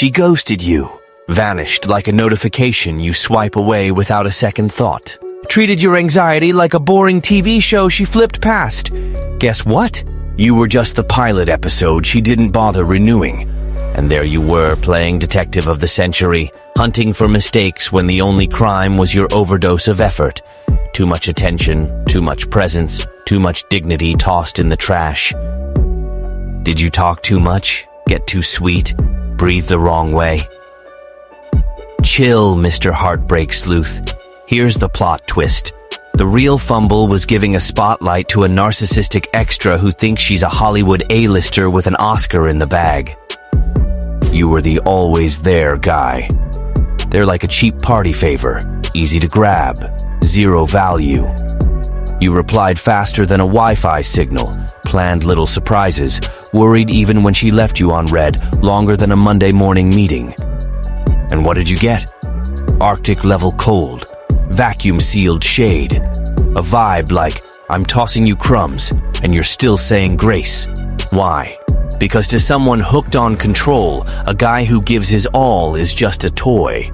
She ghosted you, vanished like a notification you swipe away without a second thought. Treated your anxiety like a boring TV show she flipped past. Guess what? You were just the pilot episode she didn't bother renewing. And there you were, playing detective of the century, hunting for mistakes when the only crime was your overdose of effort. Too much attention, too much presence, too much dignity tossed in the trash. Did you talk too much? Get too sweet? Breathe the wrong way? Chill, Mr. Heartbreak Sleuth. Here's the plot twist. The real fumble was giving a spotlight to a narcissistic extra who thinks she's a Hollywood A-lister with an Oscar in the bag. You were the always there guy. They're like a cheap party favor, easy to grab, zero value. You replied faster than a Wi-Fi signal, planned little surprises, worried even when she left you on red, longer than a Monday morning meeting. And what did you get? Arctic-level cold, vacuum-sealed shade, a vibe like, I'm tossing you crumbs, and you're still saying grace. Why? Because to someone hooked on control, a guy who gives his all is just a toy.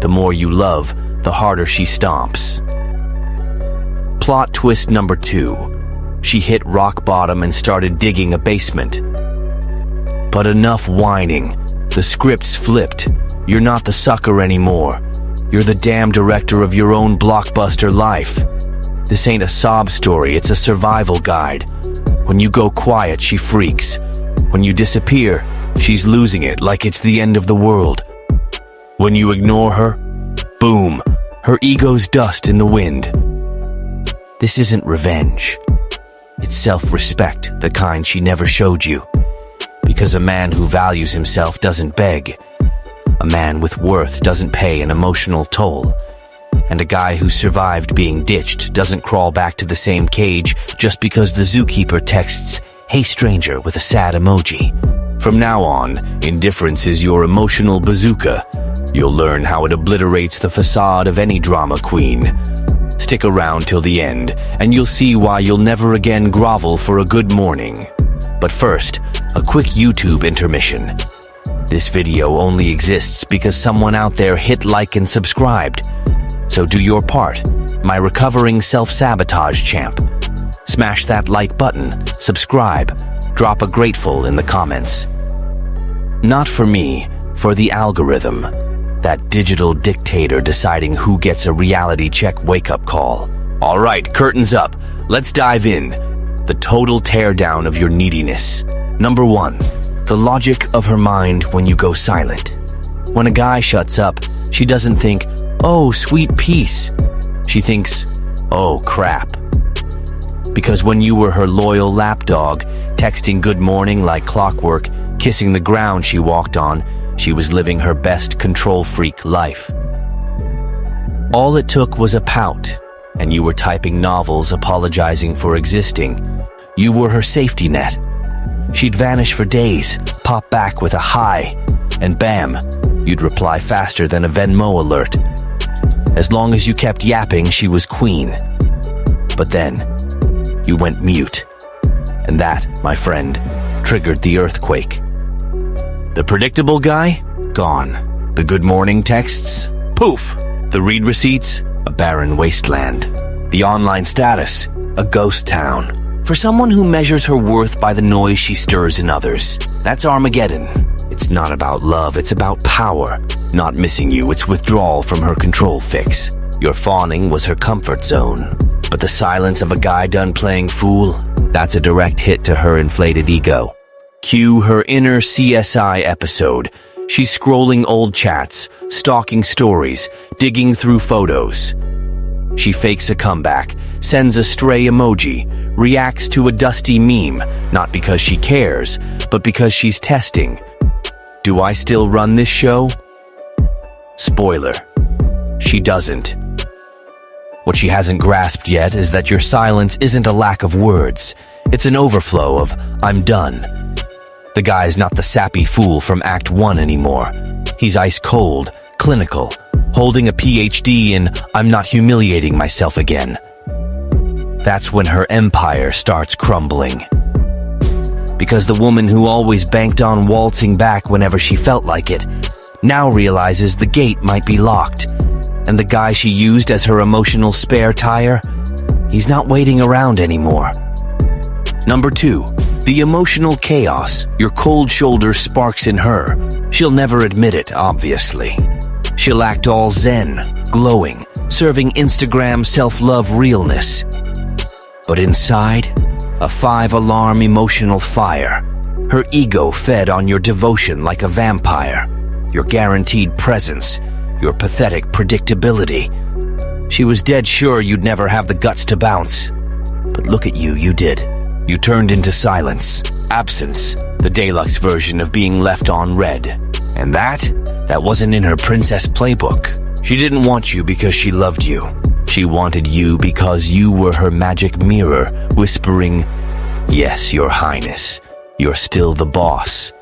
The more you love, the harder she stomps. Plot twist number 2. She hit rock bottom and started digging a basement. But enough whining. The script's flipped. You're not the sucker anymore. You're the damn director of your own blockbuster life. This ain't a sob story, it's a survival guide. When you go quiet, she freaks. When you disappear, she's losing it like it's the end of the world. When you ignore her, boom, her ego's dust in the wind. This isn't revenge. It's self-respect, the kind she never showed you. Because a man who values himself doesn't beg. A man with worth doesn't pay an emotional toll. And a guy who survived being ditched doesn't crawl back to the same cage just because the zookeeper texts, "Hey stranger," with a sad emoji. From now on, indifference is your emotional bazooka. You'll learn how it obliterates the facade of any drama queen. Stick around till the end, and you'll see why you'll never again grovel for a good morning. But first, a quick YouTube intermission. This video only exists because someone out there hit like and subscribed. So do your part, my recovering self-sabotage champ. Smash that like button, subscribe, drop a grateful in the comments. Not for me, for the algorithm. That digital dictator deciding who gets a reality check wake-up call. All right, curtains up. Let's dive in. The total teardown of your neediness. Number 1, the logic of her mind when you go silent. When a guy shuts up, she doesn't think, "Oh, sweet peace." She thinks, "Oh, crap." Because when you were her loyal lapdog, texting good morning like clockwork, kissing the ground she walked on, she was living her best control freak life. All it took was a pout, and you were typing novels apologizing for existing. You were her safety net. She'd vanish for days, pop back with a hi, and bam, you'd reply faster than a Venmo alert. As long as you kept yapping, she was queen. But then, you went mute. And that, my friend, triggered the earthquake. The predictable guy? Gone. The good morning texts? Poof. The read receipts? A barren wasteland. The online status? A ghost town. For someone who measures her worth by the noise she stirs in others, that's Armageddon. It's not about love, it's about power. Not missing you, it's withdrawal from her control fix. Your fawning was her comfort zone. But the silence of a guy done playing fool, that's a direct hit to her inflated ego. Cue her inner CSI episode. She's scrolling old chats, stalking stories, digging through photos. She fakes a comeback, sends a stray emoji, reacts to a dusty meme, not because she cares, but because she's testing. Do I still run this show? Spoiler. She doesn't. What she hasn't grasped yet is that your silence isn't a lack of words. It's an overflow of, "I'm done." The guy's not the sappy fool from Act 1 anymore. He's ice cold, clinical, holding a PhD in, "I'm not humiliating myself again." That's when her empire starts crumbling. Because the woman who always banked on waltzing back whenever she felt like it now realizes the gate might be locked, and the guy she used as her emotional spare tire, he's not waiting around anymore. Number 2, the emotional chaos your cold shoulder sparks in her. She'll never admit it, obviously. She'll act all zen, glowing, serving Instagram self-love realness. But inside, a 5-alarm emotional fire. Her ego fed on your devotion like a vampire, your guaranteed presence, your pathetic predictability. She was dead sure you'd never have the guts to bounce. But look at you, you did. You turned into silence, absence, the deluxe version of being left on red. And that wasn't in her princess playbook. She didn't want you because she loved you. She wanted you because you were her magic mirror, whispering, "Yes, your highness, you're still the boss."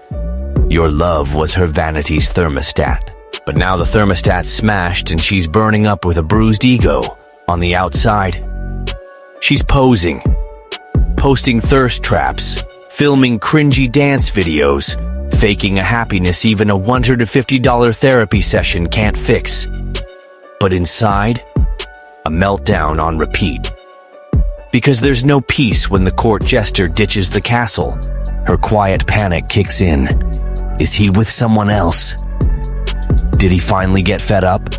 Your love was her vanity's thermostat. But now the thermostat's smashed and she's burning up with a bruised ego. On the outside, she's posing, posting thirst traps, filming cringy dance videos, faking a happiness even a $150 therapy session can't fix. But inside, a meltdown on repeat. Because there's no peace when the court jester ditches the castle. Her quiet panic kicks in. Is he with someone else? Did he finally get fed up?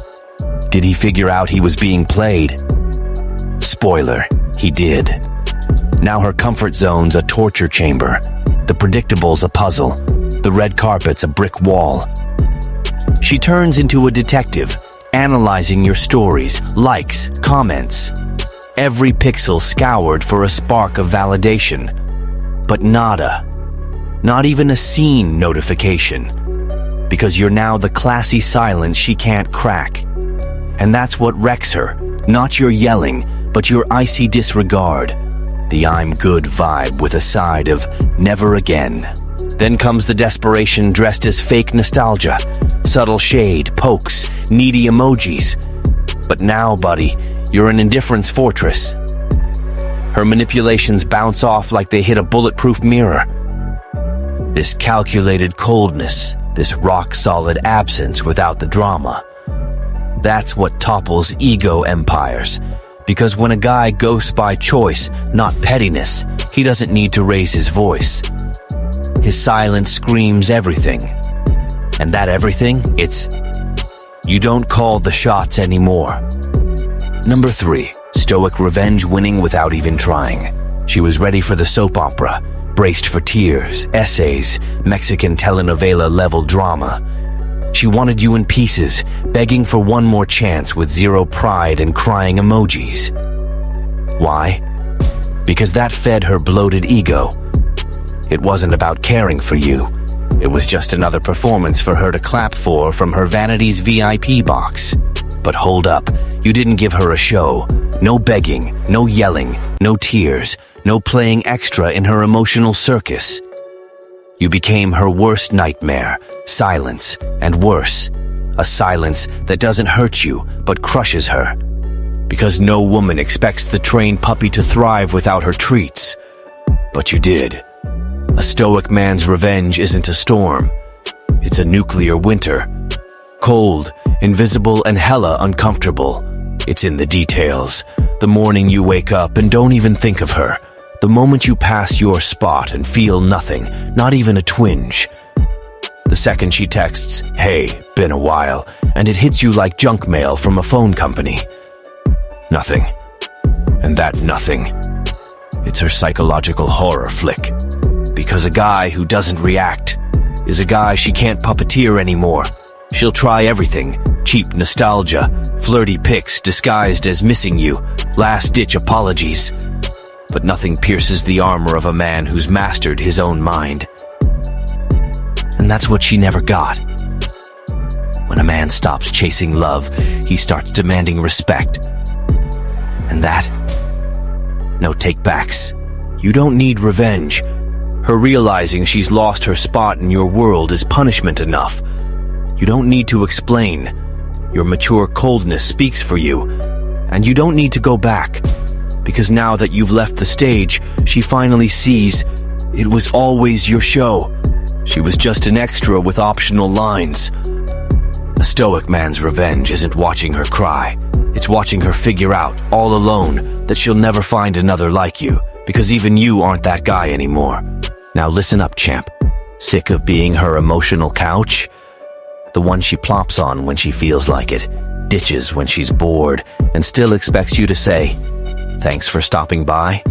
Did he figure out he was being played? Spoiler, he did. Now her comfort zone's a torture chamber. The predictable's a puzzle. The red carpet's a brick wall. She turns into a detective, analyzing your stories, likes, comments. Every pixel scoured for a spark of validation. But nada. Not even a scene notification. Because you're now the classy silence she can't crack. And that's what wrecks her. Not your yelling, but your icy disregard. The I'm good vibe with a side of never again. Then comes the desperation dressed as fake nostalgia. Subtle shade, pokes, needy emojis. But now, buddy, you're an indifference fortress. Her manipulations bounce off like they hit a bulletproof mirror. This calculated coldness, this rock-solid absence without the drama. That's what topples ego empires. Because when a guy ghosts by choice, not pettiness, he doesn't need to raise his voice. His silence screams everything. And that everything, it's you don't call the shots anymore. Number 3, Stoic revenge winning without even trying. She was ready for the soap opera, braced for tears, essays, Mexican telenovela-level drama. She wanted you in pieces, begging for one more chance with zero pride and crying emojis. Why? Because that fed her bloated ego. It wasn't about caring for you. It was just another performance for her to clap for from her vanity's VIP box. But hold up, you didn't give her a show. No begging, no yelling, no tears, no playing extra in her emotional circus. You became her worst nightmare, silence, and worse, a silence that doesn't hurt you, but crushes her. Because no woman expects the trained puppy to thrive without her treats. But you did. A stoic man's revenge isn't a storm. It's a nuclear winter. Cold, invisible, and hella uncomfortable. It's in the details. The morning you wake up and don't even think of her. The moment you pass your spot and feel nothing, not even a twinge. The second she texts, "Hey, been a while," and it hits you like junk mail from a phone company. Nothing. And that nothing. It's her psychological horror flick. Because a guy who doesn't react is a guy she can't puppeteer anymore. She'll try everything. Cheap nostalgia, flirty pics disguised as missing you, last-ditch apologies. But nothing pierces the armor of a man who's mastered his own mind. And that's what she never got. When a man stops chasing love, he starts demanding respect. And that? No take-backs. You don't need revenge. Her realizing she's lost her spot in your world is punishment enough. You don't need to explain. Your mature coldness speaks for you. And you don't need to go back. Because now that you've left the stage, she finally sees It was always your show. She was just an extra with optional lines. A stoic man's revenge isn't watching her cry. It's watching her figure out, all alone, that she'll never find another like you, because even you aren't that guy anymore. Now listen up, champ. Sick of being her emotional couch? The one she plops on when she feels like it, ditches when she's bored, and still expects you to say, "Thanks for stopping by"?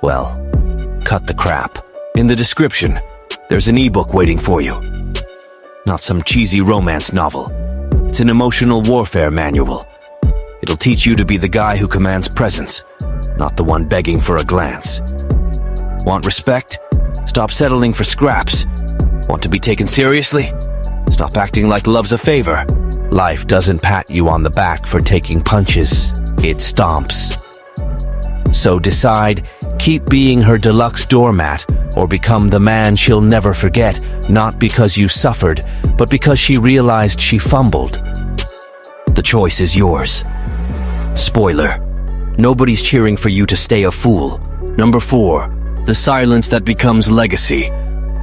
Well, cut the crap. In the description, there's an ebook waiting for you. Not some cheesy romance novel. It's an emotional warfare manual. It'll teach you to be the guy who commands presence, not the one begging for a glance. Want respect? Stop settling for scraps. Want to be taken seriously? Stop acting like love's a favor. Life doesn't pat you on the back for taking punches. It stomps. So decide, keep being her deluxe doormat, or become the man she'll never forget, not because you suffered, but because she realized she fumbled. The choice is yours. Spoiler: nobody's cheering for you to stay a fool. Number 4, the silence that becomes legacy.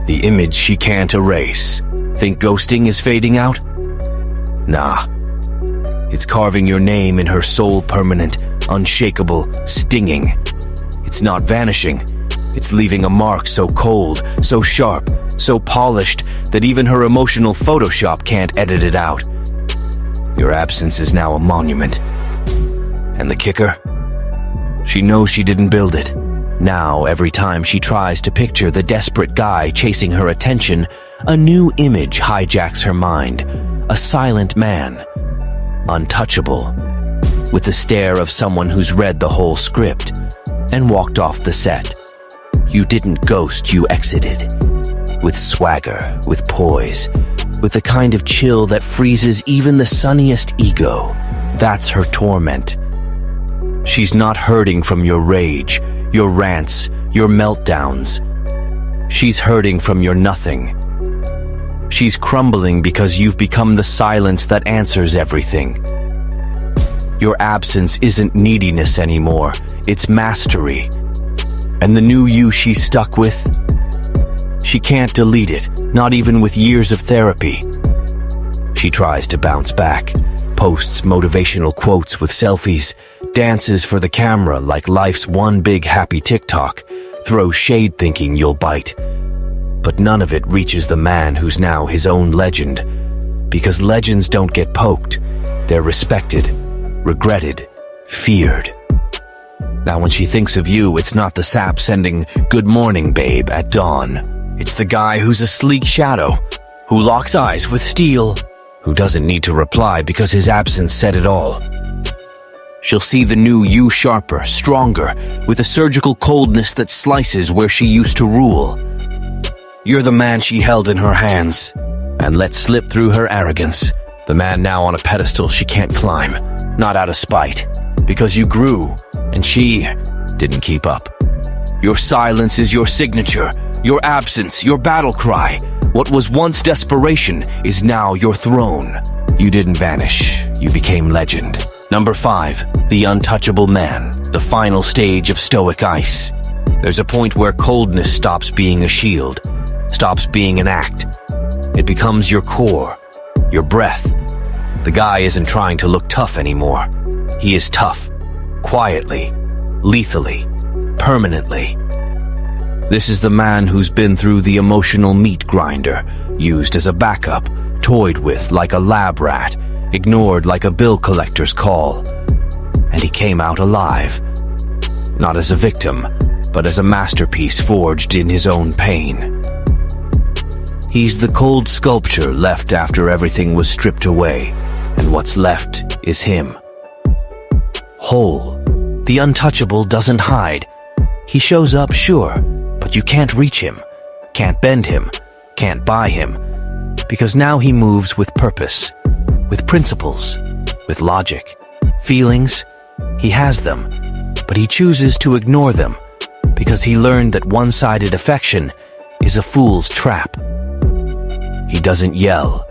The image she can't erase. Think ghosting is fading out? Nah. It's carving your name in her soul, permanent, unshakable, stinging. It's not vanishing. It's leaving a mark so cold, so sharp, so polished that even her emotional Photoshop can't edit it out. Your absence is now a monument. And the kicker? She knows she didn't build it. Now, every time she tries to picture the desperate guy chasing her attention, a new image hijacks her mind. A silent man. Untouchable. With the stare of someone who's read the whole script and walked off the set. You didn't ghost, you exited. With swagger, with poise, with the kind of chill that freezes even the sunniest ego. That's her torment. She's not hurting from your rage, your rants, your meltdowns. She's hurting from your nothing. She's crumbling because you've become the silence that answers everything. Your absence isn't neediness anymore, it's mastery. And the new you she's stuck with? She can't delete it, not even with years of therapy. She tries to bounce back, posts motivational quotes with selfies, dances for the camera like life's one big happy TikTok, throws shade thinking you'll bite. But none of it reaches the man who's now his own legend. Because legends don't get poked. They're respected, regretted, feared. Now when she thinks of you, it's not the sap sending "good morning, babe" at dawn. It's the guy who's a sleek shadow, who locks eyes with steel, who doesn't need to reply because his absence said it all. She'll see the new you sharper, stronger, with a surgical coldness that slices where she used to rule. You're the man she held in her hands and let slip through her arrogance. The man now on a pedestal she can't climb, not out of spite, because you grew and she didn't keep up. Your silence is your signature, your absence, your battle cry. What was once desperation is now your throne. You didn't vanish, you became legend. Number 5, the untouchable man, the final stage of stoic ice. There's a point where coldness stops being a shield, stops being an act. It becomes your core, your breath. The guy isn't trying to look tough anymore. He is tough, quietly, lethally, permanently. This is the man who's been through the emotional meat grinder, used as a backup, toyed with like a lab rat, ignored like a bill collector's call. And he came out alive. Not as a victim, but as a masterpiece forged in his own pain. He's the cold sculpture left after everything was stripped away, and what's left is him. Whole. The untouchable doesn't hide. He shows up, sure, but you can't reach him, can't bend him, can't buy him, because now he moves with purpose, with principles, with logic. Feelings, he has them, but he chooses to ignore them, because he learned that one-sided affection is a fool's trap. He doesn't yell.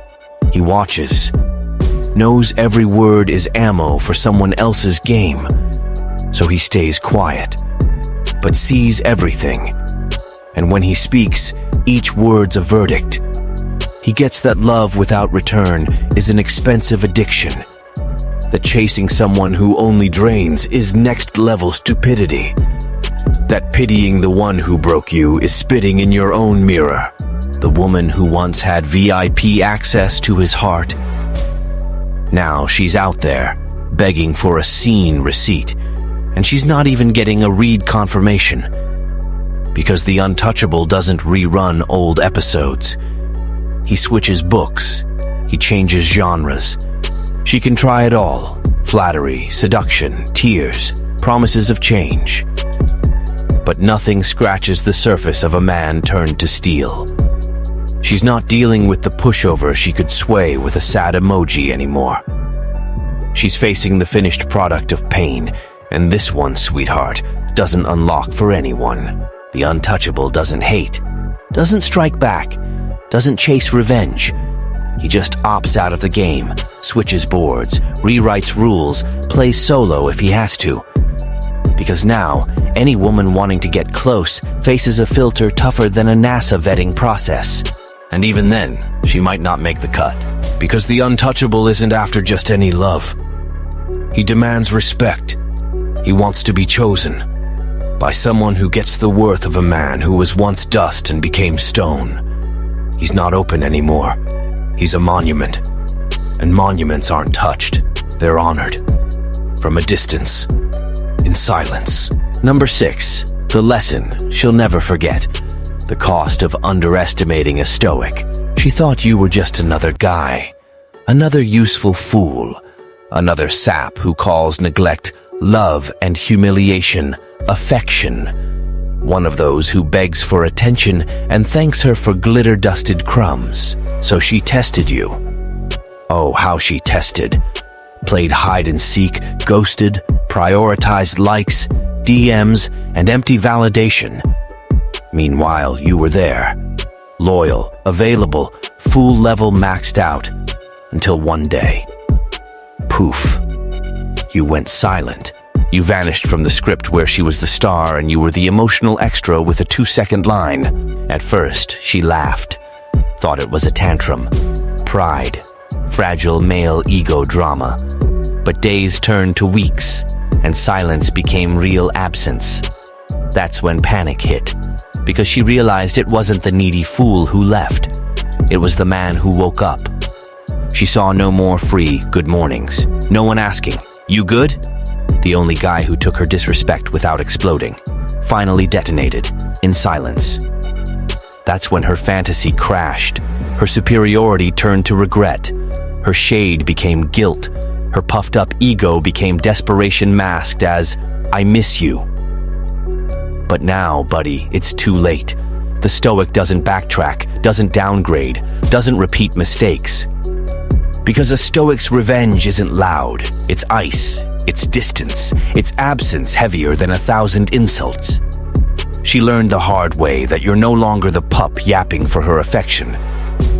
He watches. Knows every word is ammo for someone else's game. So he stays quiet, but sees everything. And when he speaks, each word's a verdict. He gets that love without return is an expensive addiction. That chasing someone who only drains is next-level stupidity. That pitying the one who broke you is spitting in your own mirror. The woman who once had VIP access to his heart. Now she's out there, begging for a scene receipt, and she's not even getting a read confirmation. Because the Untouchable doesn't rerun old episodes. He switches books. He changes genres. She can try it all. Flattery, seduction, tears, promises of change. But nothing scratches the surface of a man turned to steel. She's not dealing with the pushover she could sway with a sad emoji anymore. She's facing the finished product of pain, and this one, sweetheart, doesn't unlock for anyone. The Untouchable doesn't hate, doesn't strike back, doesn't chase revenge. He just opts out of the game, switches boards, rewrites rules, plays solo if he has to. Because now, any woman wanting to get close faces a filter tougher than a NASA vetting process. And even then, she might not make the cut. Because the Untouchable isn't after just any love. He demands respect. He wants to be chosen. By someone who gets the worth of a man who was once dust and became stone. He's not open anymore. He's a monument. And monuments aren't touched. They're honored. From a distance. In silence. Number 6. The lesson she'll never forget. The cost of underestimating a Stoic. She thought you were just another guy. Another useful fool. Another sap who calls neglect love and humiliation affection. One of those who begs for attention and thanks her for glitter-dusted crumbs. So she tested you. Oh, how she tested. Played hide-and-seek, ghosted, prioritized likes, DMs, and empty validation. Meanwhile, you were there. Loyal, available, full level maxed out. Until one day. Poof. You went silent. You vanished from the script where she was the star and you were the emotional extra with a 2-second line. At first, she laughed. Thought it was a tantrum. Pride. Fragile male ego drama. But days turned to weeks, and silence became real absence. That's when panic hit, because she realized it wasn't the needy fool who left. It was the man who woke up. She saw no more free good mornings. No one asking, "You good?" The only guy who took her disrespect without exploding. Finally detonated, in silence. That's when her fantasy crashed. Her superiority turned to regret. Her shade became guilt. Her puffed-up ego became desperation masked as, "I miss you." But now, buddy, it's too late. The Stoic doesn't backtrack, doesn't downgrade, doesn't repeat mistakes. Because a Stoic's revenge isn't loud. It's ice, it's distance, it's absence heavier than 1,000 insults. She learned the hard way that you're no longer the pup yapping for her affection.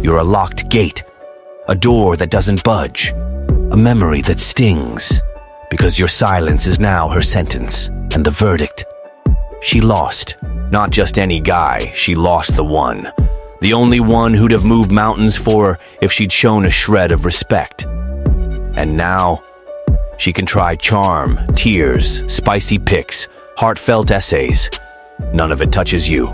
You're a locked gate, a door that doesn't budge, a memory that stings. Because your silence is now her sentence, and the verdict. She lost. Not just any guy, she lost the one. The only one who'd have moved mountains for her if she'd shown a shred of respect. And now, she can try charm, tears, spicy pics, heartfelt essays. None of it touches you.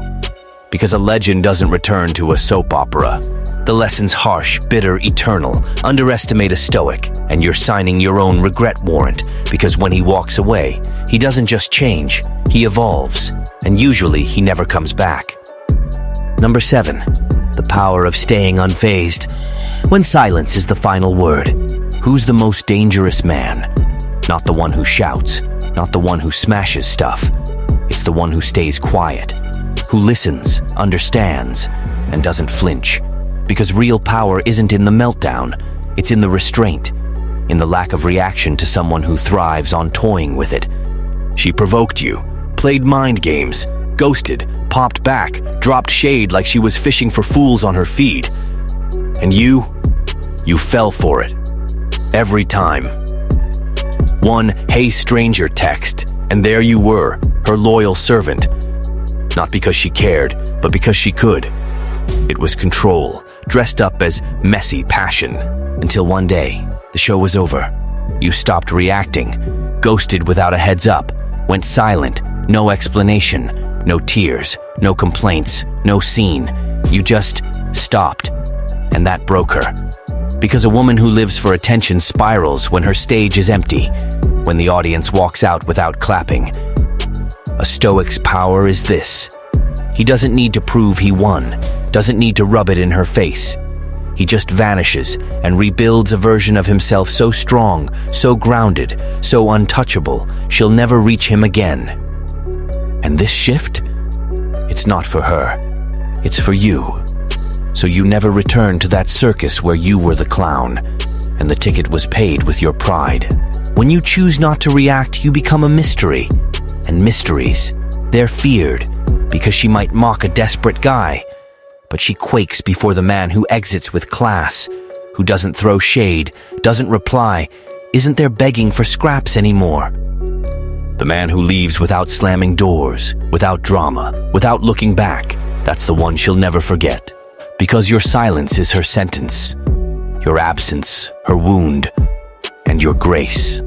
Because a legend doesn't return to a soap opera. The lesson's harsh, bitter, eternal. Underestimate a Stoic, and you're signing your own regret warrant. Because when he walks away, he doesn't just change, he evolves. And usually, he never comes back. Number 7. The power of staying unfazed. When silence is the final word. Who's the most dangerous man? Not the one who shouts, not the one who smashes stuff. It's the one who stays quiet, who listens, understands, and doesn't flinch. Because real power isn't in the meltdown, it's in the restraint, in the lack of reaction to someone who thrives on toying with it. She provoked you, played mind games, ghosted, popped back, dropped shade like she was fishing for fools on her feed. And you fell for it. Every time. One "Hey stranger" text, and there you were, her loyal servant. Not because she cared, but because she could. It was control, dressed up as messy passion. Until one day, the show was over. You stopped reacting, ghosted without a heads up, went silent, no explanation, no tears, no complaints, no scene. You just stopped, and that broke her. Because a woman who lives for attention spirals when her stage is empty, when the audience walks out without clapping. A Stoic's power is this. He doesn't need to prove he won, doesn't need to rub it in her face. He just vanishes and rebuilds a version of himself so strong, so grounded, so untouchable, she'll never reach him again. And this shift? It's not for her. It's for you. So you never return to that circus where you were the clown, and the ticket was paid with your pride. When you choose not to react, you become a mystery. And mysteries, they're feared, because she might mock a desperate guy. But she quakes before the man who exits with class, who doesn't throw shade, doesn't reply, isn't there begging for scraps anymore. The man who leaves without slamming doors, without drama, without looking back, that's the one she'll never forget. Because your silence is her sentence, your absence, her wound, and your grace.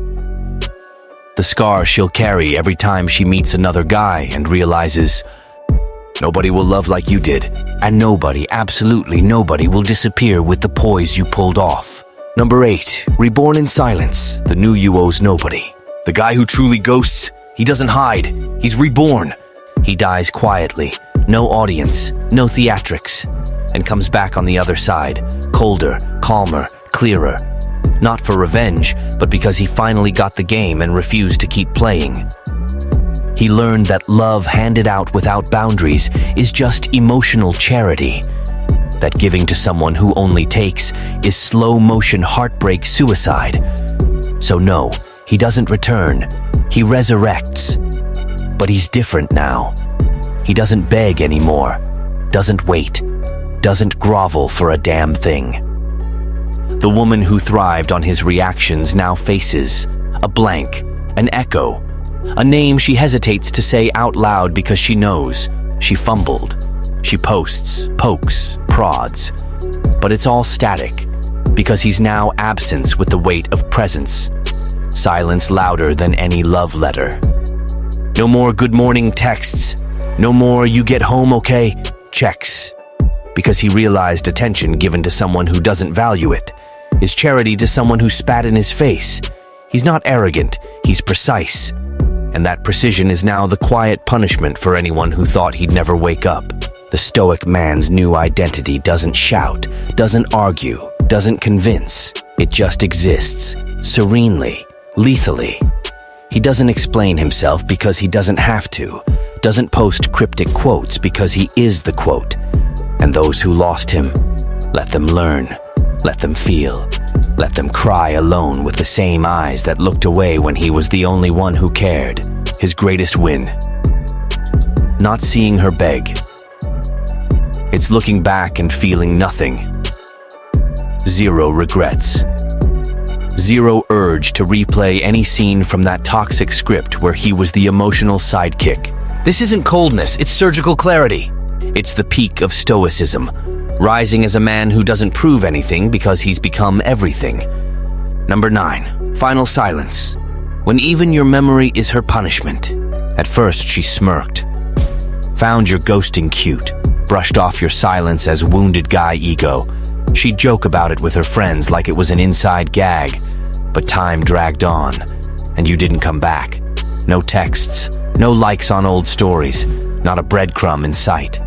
The scar she'll carry every time she meets another guy and realizes, nobody will love like you did, and nobody, absolutely nobody, will disappear with the poise you pulled off. Number 8, reborn in silence, the new you owes nobody. The guy who truly ghosts, he doesn't hide, he's reborn. He dies quietly, no audience, no theatrics, and comes back on the other side, colder, calmer, clearer. Not for revenge, but because he finally got the game and refused to keep playing. He learned that love handed out without boundaries is just emotional charity. That giving to someone who only takes is slow-motion heartbreak suicide. So no, he doesn't return. He resurrects. But he's different now. He doesn't beg anymore, doesn't wait, doesn't grovel for a damn thing. The woman who thrived on his reactions now faces a blank, an echo, a name she hesitates to say out loud because she knows she fumbled. She posts, pokes, prods, but it's all static because he's now absence with the weight of presence. Silence louder than any love letter. No more good morning texts. No more you get home okay checks. Because he realized attention given to someone who doesn't value it is charity to someone who spat in his face. He's not arrogant, he's precise. And that precision is now the quiet punishment for anyone who thought he'd never wake up. The Stoic man's new identity doesn't shout, doesn't argue, doesn't convince. It just exists, serenely, lethally. He doesn't explain himself because he doesn't have to, doesn't post cryptic quotes because he is the quote. And those who lost him, let them learn, let them feel, let them cry alone with the same eyes that looked away when he was the only one who cared. His greatest win. Not seeing her beg. It's looking back and feeling nothing. Zero regrets. Zero urge to replay any scene from that toxic script where he was the emotional sidekick. This isn't coldness, it's surgical clarity. It's the peak of Stoicism, rising as a man who doesn't prove anything because he's become everything. Number 9, final silence. When even your memory is her punishment. At first, she smirked. Found your ghosting cute, brushed off your silence as wounded guy ego. She'd joke about it with her friends like it was an inside gag. But time dragged on, and you didn't come back. No texts, no likes on old stories, not a breadcrumb in sight.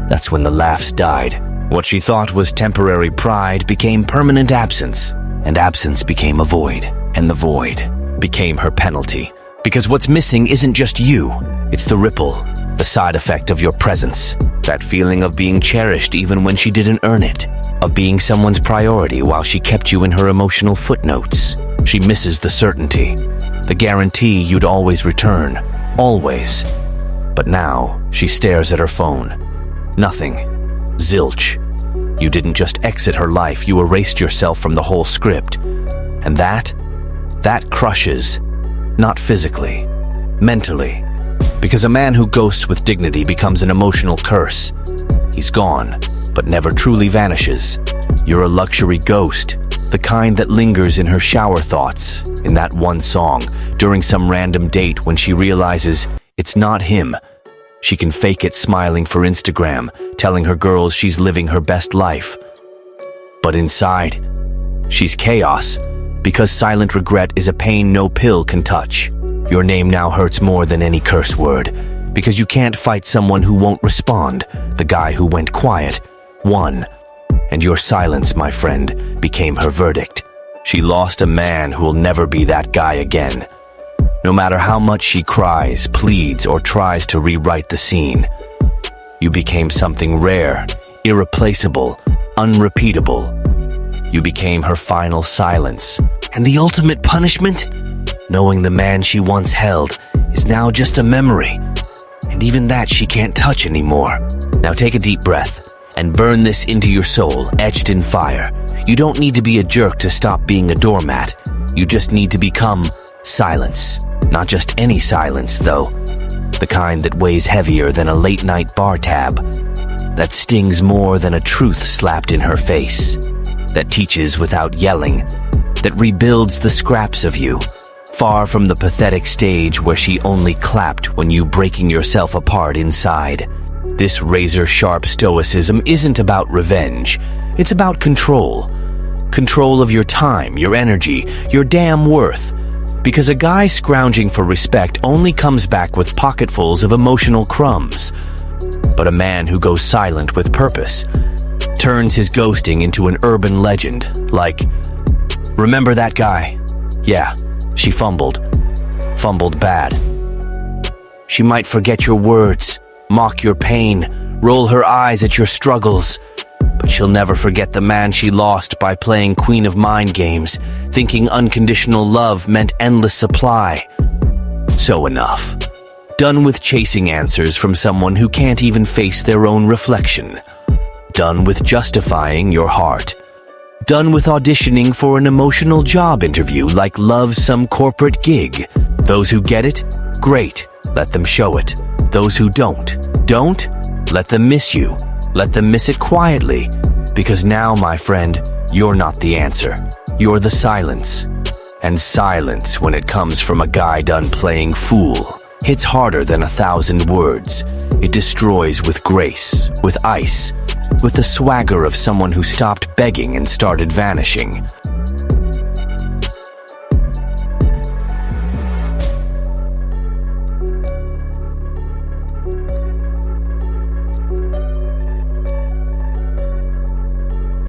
That's when the laughs died. What she thought was temporary pride became permanent absence, and absence became a void, and the void became her penalty. Because what's missing isn't just you, it's the ripple, the side effect of your presence. That feeling of being cherished even when she didn't earn it, of being someone's priority while she kept you in her emotional footnotes. She misses the certainty, the guarantee you'd always return, always. But now, she stares at her phone. Nothing. Zilch. You didn't just exit her life, you erased yourself from the whole script. And that crushes. Not physically, mentally. Because a man who ghosts with dignity becomes an emotional curse. He's gone, but never truly vanishes. You're a luxury ghost, the kind that lingers in her shower thoughts, in that one song, during some random date when she realizes it's not him. She can fake it smiling for Instagram, telling her girls she's living her best life. But inside, she's chaos, because silent regret is a pain no pill can touch. Your name now hurts more than any curse word, because you can't fight someone who won't respond. The guy who went quiet won, and your silence, my friend, became her verdict. She lost a man who will never be that guy again. No matter how much she cries, pleads, or tries to rewrite the scene, you became something rare, irreplaceable, unrepeatable. You became her final silence. And the ultimate punishment? Knowing the man she once held is now just a memory. And even that she can't touch anymore. Now take a deep breath and burn this into your soul, etched in fire. You don't need to be a jerk to stop being a doormat. You just need to become silence. Not just any silence, though. The kind that weighs heavier than a late-night bar tab. That stings more than a truth slapped in her face. That teaches without yelling. That rebuilds the scraps of you. Far from the pathetic stage where she only clapped when you breaking yourself apart inside. This razor-sharp stoicism isn't about revenge. It's about control. Control of your time, your energy, your damn worth. Because a guy scrounging for respect only comes back with pocketfuls of emotional crumbs. But a man who goes silent with purpose turns his ghosting into an urban legend, like, remember that guy? Yeah, she fumbled bad. She might forget your words, mock your pain, roll her eyes at your struggles, but she'll never forget the man she lost by playing queen of mind games, thinking unconditional love meant endless supply. So enough. Done with chasing answers from someone who can't even face their own reflection. Done with justifying your heart. Done with auditioning for an emotional job interview like love's some corporate gig. Those who get it, great, let them show it. Those who don't, let them miss you. Let them miss it quietly, because now, my friend, you're not the answer. You're the silence. And silence, when it comes from a guy done playing fool, hits harder than 1,000 words. It destroys with grace, with ice, with the swagger of someone who stopped begging and started vanishing.